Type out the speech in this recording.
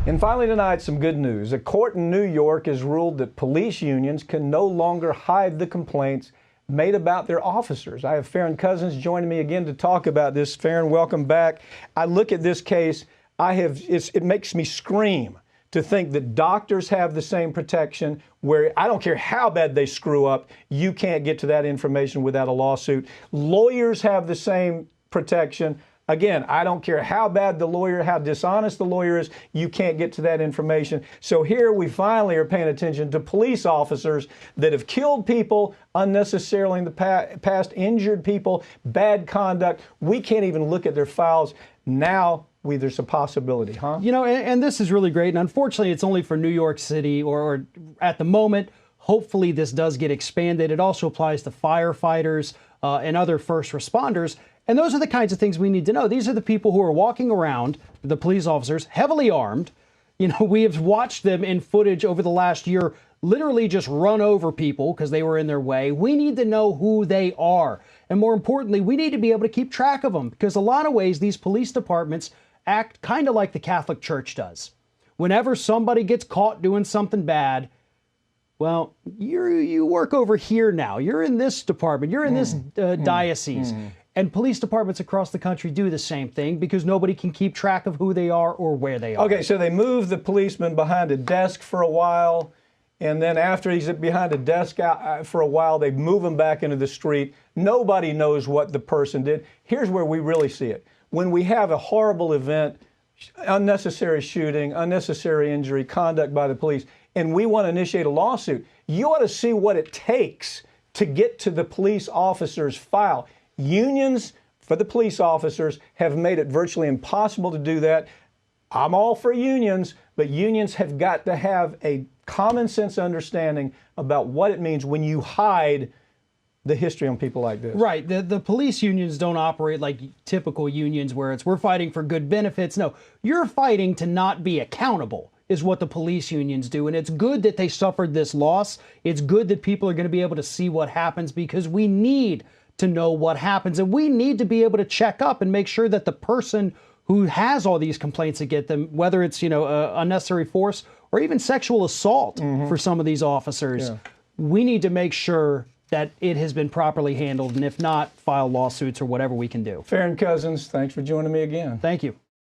And finally tonight, some good news. A court in New York has ruled that police unions can no longer hide the complaints made about their officers. I have Farron Cousins joining me again to talk about this. Farron, welcome back. I look at this case, it makes me scream to think that doctors have the same protection where I don't care how bad they screw up, you can't get to that information without a lawsuit. Lawyers have the same protection. Again, I don't care how bad the lawyer, how dishonest the lawyer is, you can't get to that information. So here we finally are paying attention to police officers that have killed people unnecessarily in the past, injured people, bad conduct. We can't even look at their files. Now there's a possibility, huh? You know, and this is really great. And unfortunately, it's only for New York City or at the moment. Hopefully this does get expanded. It also applies to firefighters and other first responders. And those are the kinds of things we need to know. These are the people who are walking around, the police officers, heavily armed. You know, we have watched them in footage over the last year literally just run over people because they were in their way. We need to know who they are. And more importantly, we need to be able to keep track of them because a lot of ways these police departments act kind of like the Catholic Church does. Whenever somebody gets caught doing something bad, well, you work over here now. You're in this department. You're in this diocese. And police departments across the country do the same thing because nobody can keep track of who they are or where they are. Okay, so they move the policeman behind a desk for a while, and then after he's behind a desk for a while, they move him back into the street. Nobody knows what the person did. Here's where we really see it. When we have a horrible event, unnecessary shooting, unnecessary injury, conduct by the police, and we want to initiate a lawsuit, you ought to see what it takes to get to the police officer's file. Unions for the police officers have made it virtually impossible to do that. I'm all for unions, but unions have got to have a common sense understanding about what it means when you hide the history on people like this. Right. The police unions don't operate like typical unions where we're fighting for good benefits. No, you're fighting to not be accountable is what the police unions do. And it's good that they suffered this loss. It's good that people are going to be able to see what happens because we need to know what happens. And we need to be able to check up and make sure that the person who has all these complaints against them, whether it's, unnecessary force or even sexual assault for some of these officers, we need to make sure that it has been properly handled. And if not, file lawsuits or whatever we can do. Farron Cousins, thanks for joining me again. Thank you.